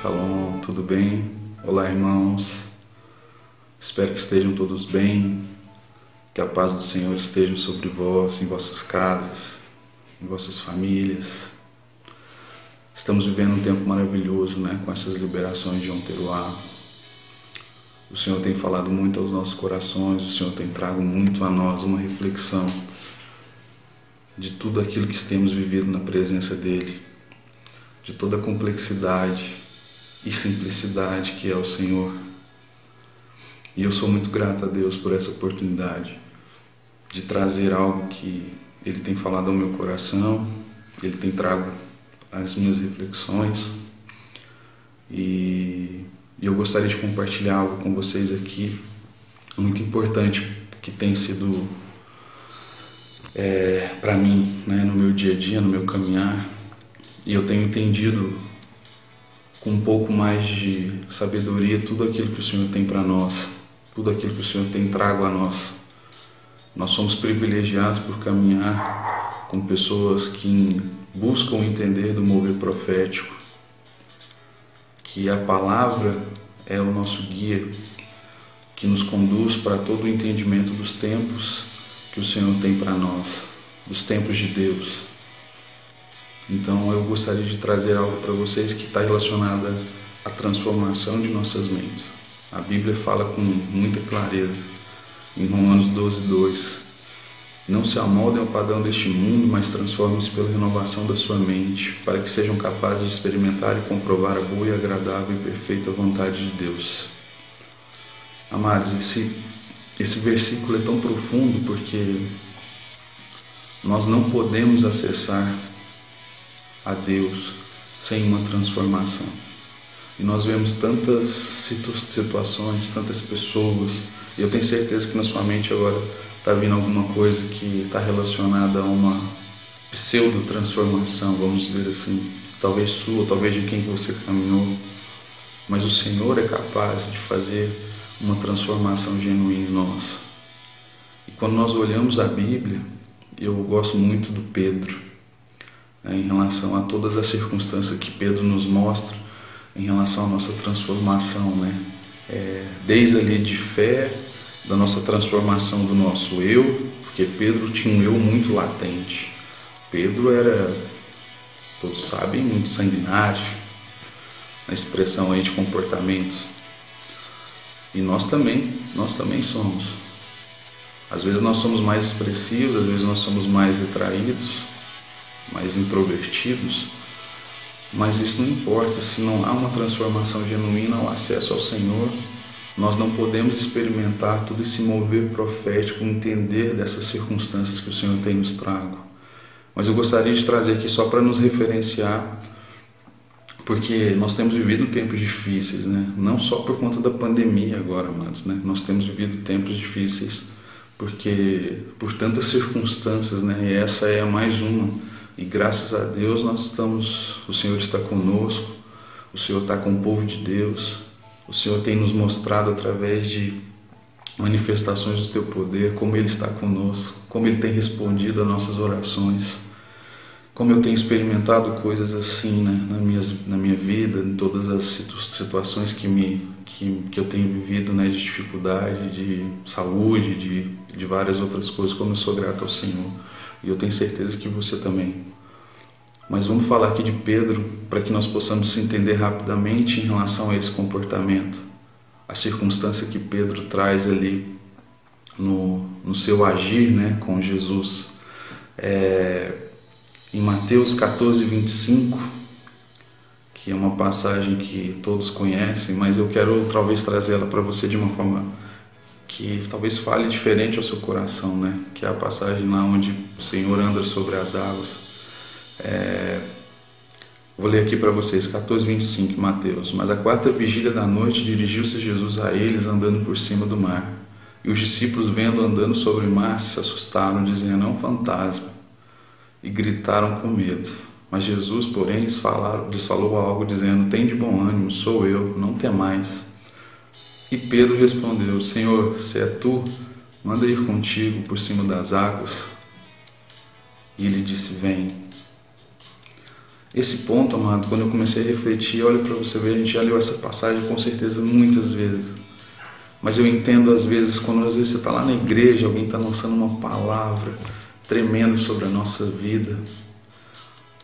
Shalom, tudo bem? Olá, irmãos. Espero que estejam todos bem, que a paz do Senhor esteja sobre vós, em vossas casas, em vossas famílias. Estamos vivendo um tempo maravilhoso, com essas liberações de Yom Teruah. O Senhor tem falado muito aos nossos corações, o Senhor tem trago muito a nós uma reflexão de tudo aquilo que temos vivido na presença dEle, de toda a complexidade e simplicidade que é o Senhor. E eu sou muito grato a Deus por essa oportunidade de trazer algo que Ele tem falado ao meu coração, Ele tem trago as minhas reflexões, e eu gostaria de compartilhar algo com vocês aqui, muito importante, que tem sido para mim, no meu dia a dia, no meu caminhar, e eu tenho entendido com um pouco mais de sabedoria tudo aquilo que o Senhor tem para nós, tudo aquilo que o Senhor tem trago a nós. Nós somos privilegiados por caminhar com pessoas que buscam entender do mover profético, que a palavra é o nosso guia, que nos conduz para todo o entendimento dos tempos que o Senhor tem para nós, dos tempos de Deus. Então eu gostaria de trazer algo para vocês que está relacionado à transformação de nossas mentes. A Bíblia fala com muita clareza, em Romanos 12:2, não se amoldem ao padrão deste mundo, mas transformem-se pela renovação da sua mente, para que sejam capazes de experimentar e comprovar a boa e agradável e perfeita vontade de Deus. Amados, esse versículo é tão profundo porque nós não podemos acessar a Deus sem uma transformação. E nós vemos tantas situações, tantas pessoas, e eu tenho certeza que na sua mente agora está vindo alguma coisa que está relacionada a uma pseudo-transformação, vamos dizer assim, talvez sua, talvez de quem você caminhou, mas o Senhor é capaz de fazer uma transformação genuína em nós. E quando nós olhamos a Bíblia, eu gosto muito do Pedro, em relação a todas as circunstâncias que Pedro nos mostra em relação à nossa transformação, desde ali de fé, da nossa transformação do nosso eu, porque Pedro tinha um eu muito latente. Pedro era, todos sabem, muito sanguinário na expressão aí de comportamentos, e nós também somos. Às vezes nós somos mais expressivos, às vezes nós somos mais retraídos, mais introvertidos, mas isso não importa. Se não há uma transformação genuína ao acesso ao Senhor, nós não podemos experimentar todo esse mover profético, entender dessas circunstâncias que o Senhor tem nos trago. Mas eu gostaria de trazer aqui só para nos referenciar, porque nós temos vivido tempos difíceis, não só por conta da pandemia agora, amados, nós temos vivido tempos difíceis porque por tantas circunstâncias, e essa é mais uma. E graças a Deus o Senhor está conosco, o Senhor está com o povo de Deus, o Senhor tem nos mostrado através de manifestações do Teu poder, como Ele está conosco, como Ele tem respondido às nossas orações, como eu tenho experimentado coisas assim, na minha vida, em todas as situações que eu tenho vivido, de dificuldade, de saúde, de várias outras coisas, como eu sou grato ao Senhor. E eu tenho certeza que você também. Mas vamos falar aqui de Pedro, para que nós possamos se entender rapidamente em relação a esse comportamento, a circunstância que Pedro traz ali no seu agir, com Jesus. Em Mateus 14:25, que é uma passagem que todos conhecem, mas eu quero talvez trazer ela para você de uma forma que talvez fale diferente ao seu coração, que é a passagem lá onde o Senhor anda sobre as águas. Vou ler aqui para vocês, 14:25, Mateus. Mas à quarta vigília da noite dirigiu-se Jesus a eles andando por cima do mar. E os discípulos, vendo andando sobre o mar, se assustaram, dizendo: é um fantasma, e gritaram com medo. Mas Jesus, porém, lhes falou algo, dizendo: tende bom ânimo, sou eu, não temais. E Pedro respondeu: Senhor, se é tu, manda ir contigo por cima das águas. E ele disse: vem. Esse ponto, amado, quando eu comecei a refletir, olha para você ver, a gente já leu essa passagem com certeza muitas vezes. Mas eu entendo às vezes, quando às vezes você está lá na igreja, alguém está lançando uma palavra tremenda sobre a nossa vida.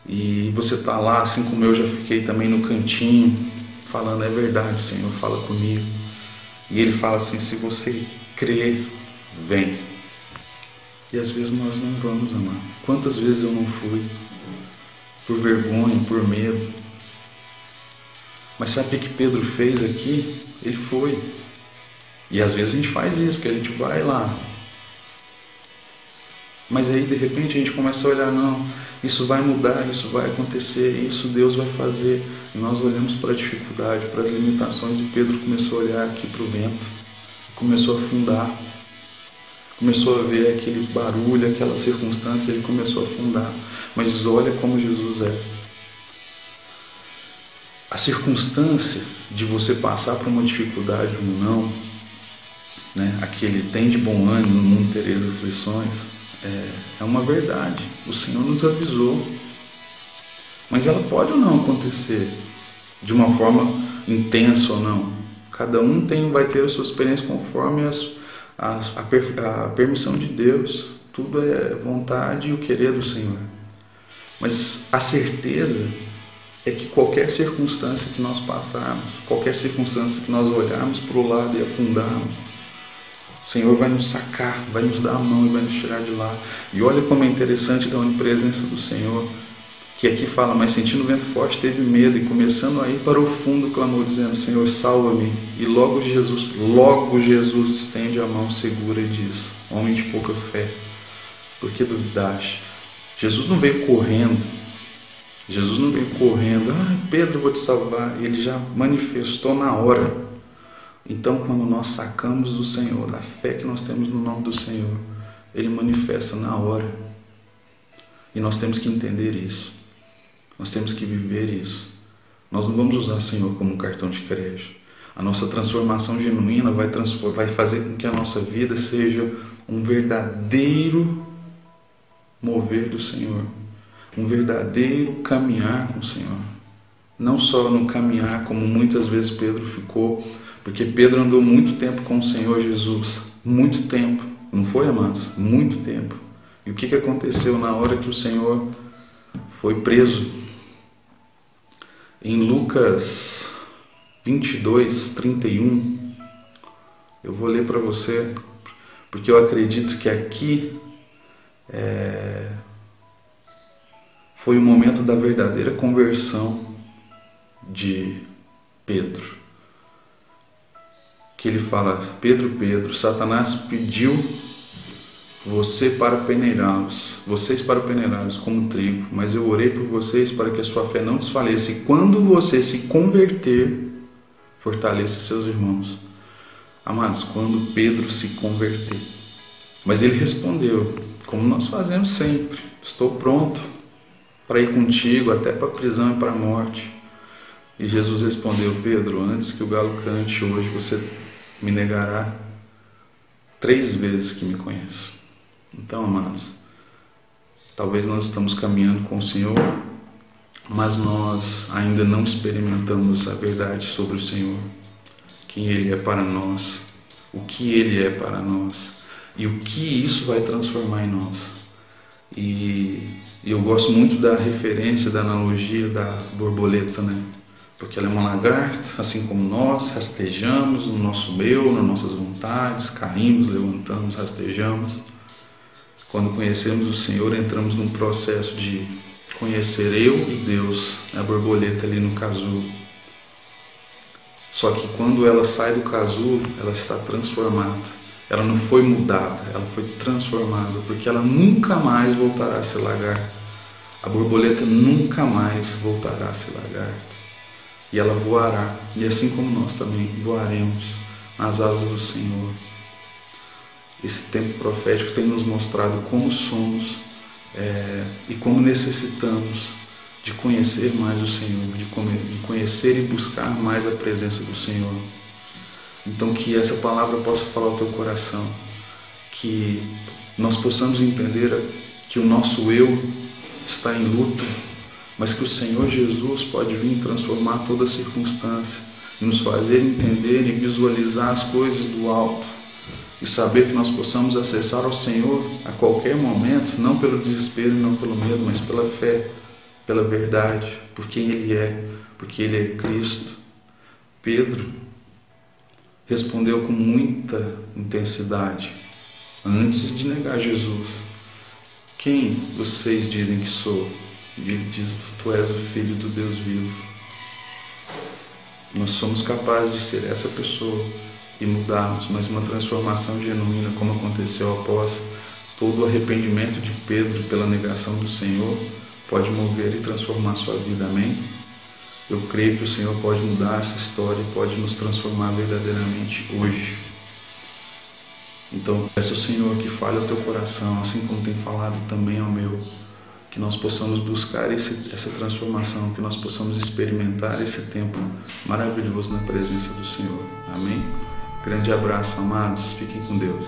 E você está lá, assim como eu já fiquei também no cantinho, falando, é verdade, Senhor, fala comigo. E Ele fala assim, se você crer, vem. E às vezes nós não vamos, amado. Quantas vezes eu não fui? Por vergonha, por medo. Mas sabe o que Pedro fez aqui? Ele foi. E às vezes a gente faz isso, porque a gente vai lá. Mas aí de repente a gente começa a olhar, não, isso vai mudar, isso vai acontecer, isso Deus vai fazer. E nós olhamos para a dificuldade, para as limitações, e Pedro começou a olhar aqui para o vento, começou a afundar, começou a ver aquele barulho, aquela circunstância, ele começou a afundar. Mas olha como Jesus é. A circunstância de você passar por uma dificuldade ou não, né, aquele tem de bom ânimo, no mundo tereis aflições, é uma verdade. O Senhor nos avisou. Mas ela pode ou não acontecer de uma forma intensa ou não. Cada um vai ter a sua experiência conforme a permissão de Deus. Tudo é vontade e o querer do Senhor. Mas a certeza é que qualquer circunstância que nós passarmos, qualquer circunstância que nós olharmos para o lado e afundarmos, o Senhor vai nos sacar, vai nos dar a mão e vai nos tirar de lá. E olha como é interessante da onipresença do Senhor, que aqui fala, mas sentindo o vento forte teve medo, e começando a ir para o fundo clamou, dizendo, Senhor, salva-me. E logo Jesus estende a mão segura e diz, homem de pouca fé, por que duvidaste? Jesus não veio correndo, Pedro, eu vou te salvar. Ele já manifestou na hora. Então, quando nós sacamos do Senhor, da fé que nós temos no nome do Senhor, Ele manifesta na hora. E nós temos que entender isso. Nós temos que viver isso. Nós não vamos usar o Senhor como um cartão de crédito. A nossa transformação genuína vai fazer com que a nossa vida seja um verdadeiro mover do Senhor. Um verdadeiro caminhar com o Senhor. Não só no caminhar, como muitas vezes Pedro ficou, porque Pedro andou muito tempo com o Senhor Jesus. Muito tempo. Não foi, amados? Muito tempo. E o que aconteceu na hora que o Senhor foi preso? Em Lucas 22, 31, eu vou ler para você, porque eu acredito que aqui foi o momento da verdadeira conversão de Pedro. Que ele fala, Pedro, Satanás pediu vocês para peneirá-los como trigo, mas eu orei por vocês para que a sua fé não desfaleça, e quando você se converter, fortaleça seus irmãos. Amados, quando Pedro se converter, mas ele respondeu, como nós fazemos sempre, estou pronto para ir contigo até para a prisão e para a morte. E Jesus respondeu, Pedro, antes que o galo cante hoje, você me negará 3 vezes que me conhece. Então, amados, talvez nós estamos caminhando com o Senhor, mas nós ainda não experimentamos a verdade sobre o Senhor, quem Ele é para nós, o que Ele é para nós e o que isso vai transformar em nós. E eu gosto muito da referência, da analogia da borboleta, né? Porque ela é uma lagarta, assim como nós, rastejamos no nosso eu, nas nossas vontades, caímos, levantamos, rastejamos. Quando conhecemos o Senhor, entramos num processo de conhecer eu e Deus, a borboleta ali no casulo. Só que quando ela sai do casulo, ela está transformada. Ela não foi mudada, ela foi transformada, porque ela nunca mais voltará a ser lagarta. A borboleta nunca mais voltará a ser lagarta. E ela voará, e assim como nós também voaremos nas asas do Senhor. Esse tempo profético tem nos mostrado como somos e como necessitamos de conhecer mais o Senhor, de conhecer e buscar mais a presença do Senhor. Então que essa palavra possa falar ao teu coração, que nós possamos entender que o nosso eu está em luta, mas que o Senhor Jesus pode vir transformar toda circunstância e nos fazer entender e visualizar as coisas do alto e saber que nós possamos acessar ao Senhor a qualquer momento, não pelo desespero e não pelo medo, mas pela fé, pela verdade, por quem Ele é, porque Ele é Cristo. Pedro respondeu com muita intensidade, antes de negar Jesus: quem vocês dizem que sou? E ele diz: tu és o Filho do Deus vivo. Nós somos capazes de ser essa pessoa e mudarmos, mas uma transformação genuína, como aconteceu após todo o arrependimento de Pedro pela negação do Senhor, pode mover e transformar sua vida. Amém? Eu creio que o Senhor pode mudar essa história e pode nos transformar verdadeiramente hoje. Então, peço ao Senhor que fale ao teu coração, assim como tem falado também ao meu, que nós possamos buscar essa transformação, que nós possamos experimentar esse tempo maravilhoso na presença do Senhor. Amém? Grande abraço, amados. Fiquem com Deus.